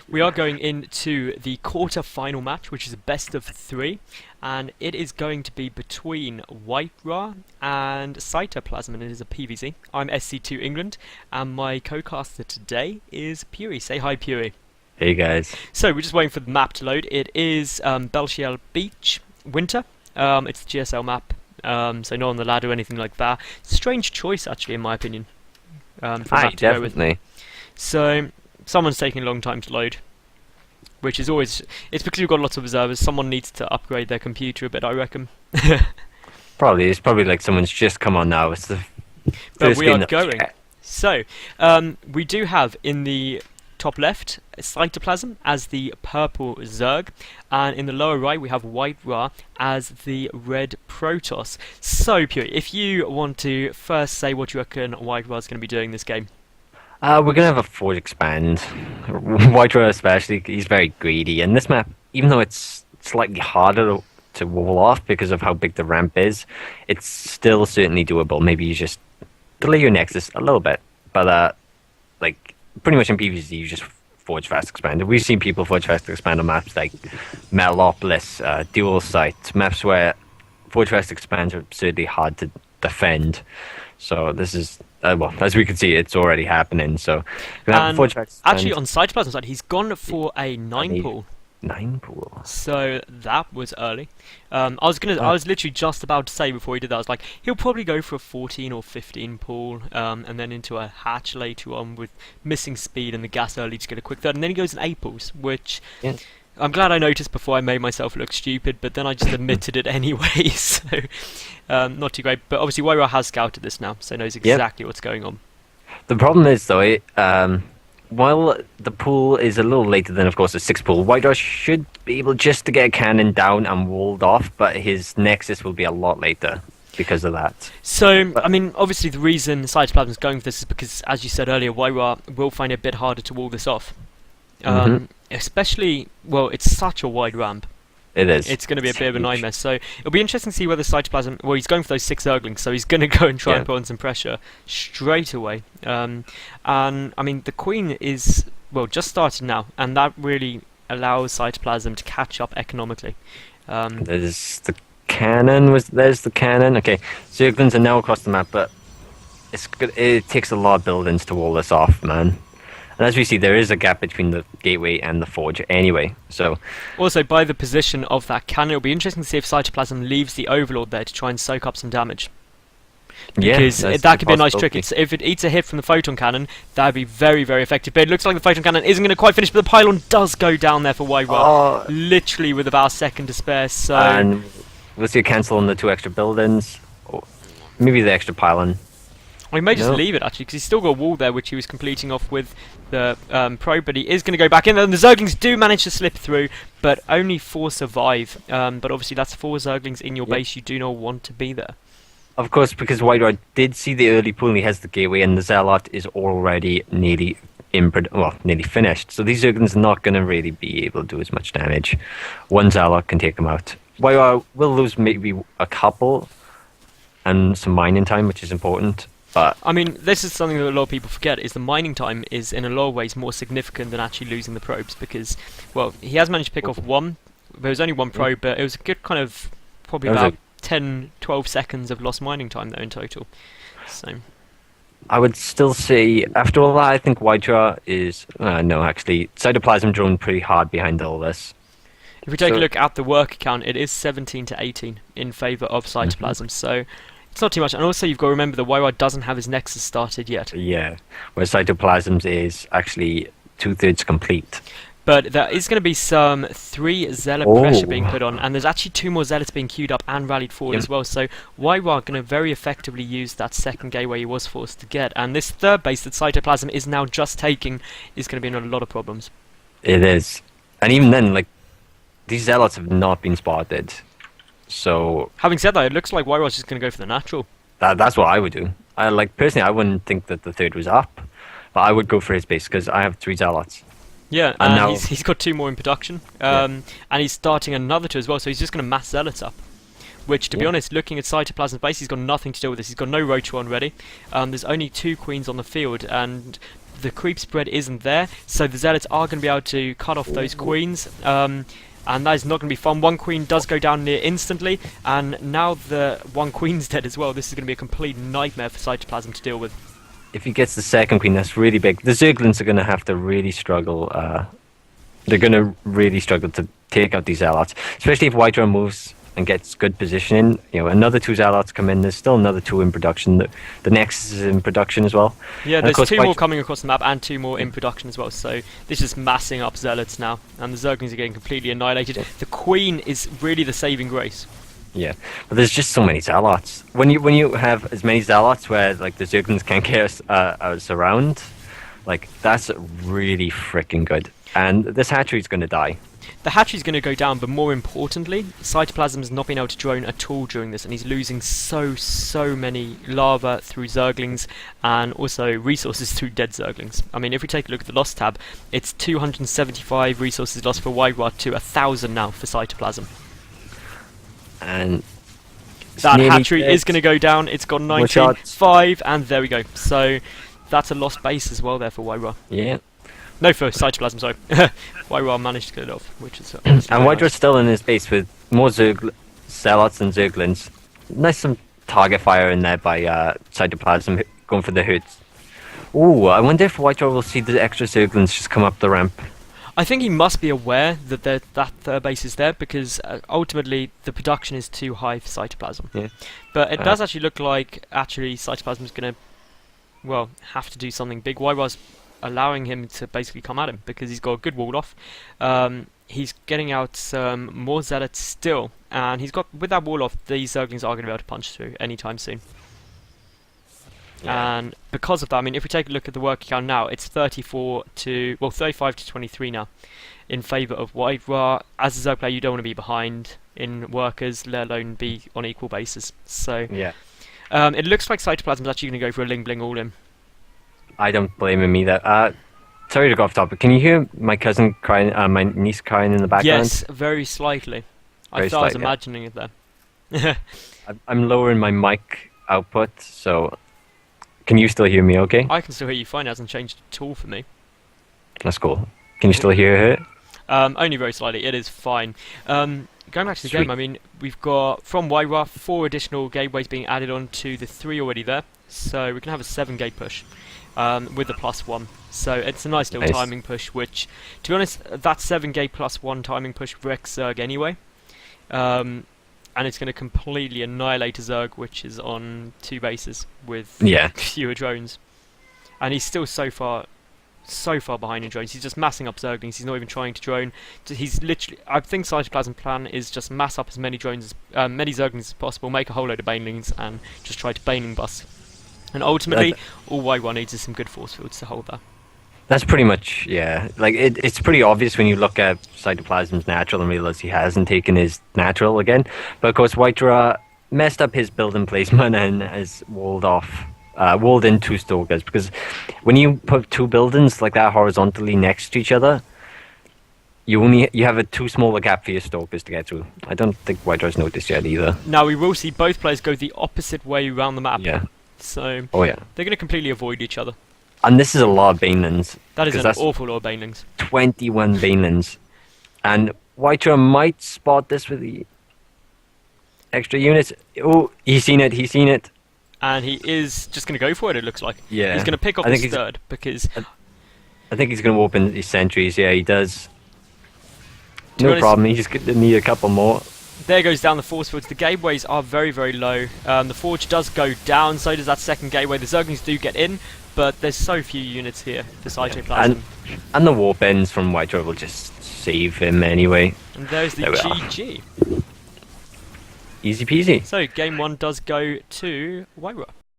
We are going into the quarter-final match, which is a best of 3, and it is going to be between WhiteRa and AiCytoplasm, and it is a PvZ. I'm SC2 England, and my co-caster today is Puri. Say hi, Puri. Hey guys. So we're just waiting for the map to load. It is Belchiel Beach, Winter. It's the GSL map, so no on the ladder or anything like that. Strange choice, actually, in my opinion. For a map to go with. Definitely. So someone's taking a long time to load, which is always... It's because we've got lots of observers. Someone needs to upgrade their computer a bit, I reckon. Probably. It's probably like someone's just come on now. It's the But first we game are going. So, we do have in the top left AiCytoplasm as the purple Zerg, and in the lower right we have WhiteRa as the red Protoss. So, Puri, if you want to first say what you reckon WhiteRa is going to be doing this game. We're gonna have a Forge expand. WhiteRa especially, he's very greedy, and this map, even though it's slightly harder to wall off because of how big the ramp is, it's still certainly doable. Maybe you just delay your Nexus a little bit, but like pretty much in PvZ you just Forge fast expand. We've seen people Forge fast expand on maps like Metalopolis, Dual Sight, maps where Forge fast expands are absurdly hard to defend. So this is well, as we can see, it's already happening. So And actually, on AiCytoplasm's side, he's gone for a 9 pull. 9 pool. So that was early. I was literally just about to say before he did that, I was like, he'll probably go for a 14 or 15 pull, and then into a hatch later on with missing speed and the gas early to get a quick third, and then he goes in 8 pulls, which I'm glad I noticed before I made myself look stupid, but then I just admitted it anyway, so not too great. But obviously WhiteRa has scouted this now, so knows exactly what's going on. The problem is though, while the pool is a little later than, of course, the 6 pool, WhiteRa should be able just to get a cannon down and walled off, but his Nexus will be a lot later because of that. So, I mean, obviously the reason AiCytoplasm is going for this is because, as you said earlier, WhiteRa will find it a bit harder to wall this off. Especially, well, it's such a wide ramp. It is. It's going to be a bit of a nightmare. So it'll be interesting to see whether AiCytoplasm... Well, he's going for those 6 Zerglings, so he's going to go and try and put on some pressure straight away. And, I mean, the Queen is, well, just started now, and that really allows AiCytoplasm to catch up economically. There's the cannon. There's the cannon. Okay, Zerglings are now across the map, but it's good. It takes a lot of buildings to wall this off, man. And as we see, there is a gap between the gateway and the forge anyway, so... Also, by the position of that cannon, it'll be interesting to see if AiCytoplasm leaves the Overlord there to try and soak up some damage. Because that could be a nice trick. If it eats a hit from the Photon Cannon, that would be very, very effective. But it looks like the Photon Cannon isn't going to quite finish, but the Pylon does go down there for WhiteRa, literally with about a second to spare, so... And we'll see a cancel on the 2 extra buildings, or maybe the extra Pylon. Well, he may just leave it, actually, because he's still got a wall there, which he was completing off with the probe, but he is going to go back in. And the Zerglings do manage to slip through, but only 4 survive. But obviously that's 4 Zerglings in your base. You do not want to be there. Of course, because WhiteRa did see the early pull, and he has the gateway, and the Zealot is already nearly nearly finished. So these Zerglings are not going to really be able to do as much damage. 1 Zealot can take them out. WhiteRa will lose maybe a couple, and some mining time, which is important. But I mean, this is something that a lot of people forget, is the mining time is in a lot of ways more significant than actually losing the probes, because, well, he has managed to pick off 1, there was only 1 probe, but it was a good kind of, probably about 10, 12 seconds of lost mining time there in total. So I would still say, after all that, I think WhiteRa is, no, actually, Cytoplasm drone pretty hard behind all this. If we take a look at the work account, it is 17 to 18 in favour of AiCytoplasm, so... It's not too much, and also you've got to remember that WhiteRa doesn't have his Nexus started yet. Yeah, where Cytoplasm's is actually 2/3 complete. But there is going to be some 3 Zealot pressure being put on, and there's actually 2 more Zealots being queued up and rallied forward as well, so WhiteRa are going to very effectively use that second gateway he was forced to get, and this third base that AiCytoplasm is now just taking is going to be in a lot of problems. It is. And even then, like, these Zealots have not been spotted. So, having said that, it looks like WhiteRa's just going to go for the natural. That's what I would do. Personally, I wouldn't think that the 3rd was up, but I would go for his base because I have 3 Zealots. Yeah, and now he's got 2 more in production, and he's starting another 2 as well, so he's just going to mass Zealots up. Which, to be honest, looking at AiCytoplasm's base, he's got nothing to do with this. He's got no Rotron ready. There's only 2 Queens on the field, and the creep spread isn't there, so the zealots are going to be able to cut off those queens. And that is not going to be fun. One queen does go down near instantly, and now the one queen's dead as well. This is going to be a complete nightmare for Cytoplasm to deal with. If he gets the second queen, that's really big. The Zerglings are going to have to really struggle. They're going to really struggle to take out these Zealots, especially if WhiteRa moves and gets good positioning. You know, another 2 Zealots come in. There's still another 2 in production. The next is in production as well. Yeah, And of there's course 2 more coming across the map and 2 more in production as well. So this is massing up Zealots now, and the Zerglings are getting completely annihilated. The Queen is really the saving grace. Yeah, but there's just so many Zealots. When you have as many Zealots where like the Zerglings can't get us around, like that's really freaking good. And this hatchery's going to die. The hatchery's going to go down, but more importantly, Cytoplasm's not been able to drone at all during this, and he's losing so many lava through Zerglings, and also resources through dead Zerglings. I mean, if we take a look at the loss tab, it's 275 resources lost for WhiteRa to 1,000 now for Cytoplasm. And that hatchery is going to go down. It's got 95, and there we go. So that's a lost base as well there for WhiteRa. Yeah. No, for Cytoplasm, sorry. WhiteRa managed to get it off, which is and WhiteRa's still in his base with more Zealots and Zerglings. Nice some target fire in there by Cytoplasm going for the hoots. Ooh, I wonder if WhiteRa will see the extra Zerglings just come up the ramp. I think he must be aware that that base is there, because ultimately the production is too high for Cytoplasm. Yeah. But it does actually look like Cytoplasm is going to, well, have to do something big. WhiteRa's allowing him to basically come at him because he's got a good wall off. He's getting out more Zealots still, and he's got, with that wall off, these Zerglings are going to be able to punch through anytime soon. Yeah. And because of that, I mean, if we take a look at the work count now, it's 35 to 23 now, in favour of WhiteRa. As a Zerg player, you don't want to be behind in workers, let alone be on equal basis. So yeah, it looks like Cytoplasm is actually going to go for a Ling Bling all in. I don't blame him either. Sorry to go off topic. Can you hear my cousin crying, my niece crying in the background? Yes, very slightly. I thought I was imagining it there. I'm lowering my mic output, so can you still hear me okay? I can still hear you fine. It hasn't changed at all for me. That's cool. Can you still hear her? Only very slightly. It is fine. Going back to the game, I mean, we've got, from WhiteRa, 4 additional gateways being added on to the 3 already there. So we can have a 7 gate push. With the +1, so it's a nice little timing push. Which, to be honest, that 7 gate +1 timing push wrecks Zerg anyway, and it's going to completely annihilate a Zerg which is on 2 bases with fewer drones, and he's still so far behind in drones. He's just massing up Zerglings. He's not even trying to drone. He's literally, I think Cytoplasm's plan is just mass up as many drones, many Zerglings as possible, make a whole load of banelings, and just try to baneling bust. And ultimately, all WhiteRa needs is some good force fields to hold that. That's pretty much, yeah. Like, it's pretty obvious when you look at Cytoplasm's natural and realize he hasn't taken his natural again. But of course, WhiteRa messed up his building placement and has walled in 2 stalkers. Because when you put 2 buildings like that horizontally next to each other, you have a too small a gap for your stalkers to get through. I don't think WhiteRa's noticed yet either. Now we will see both players go the opposite way around the map. Yeah. So they're going to completely avoid each other. And this is a lot of banelings. That is an awful lot of banelings. 21 banelings. And WhiteRa might spot this with the extra units. Oh, he's seen it. And he is just going to go for it, it looks like. Yeah. He's going to pick up his third, because I think he's going to open his sentries. Yeah, he does. No problem, he's just going to need a couple more. There goes down the force fields. The gateways are very low. The forge does go down, so does that second gateway. The Zerglings do get in, but there's so few units here for Cytoplasm. And the warp ends from WhiteRa will just save him anyway. And there's the GG. Easy peasy. So game 1 does go to WhiteRa.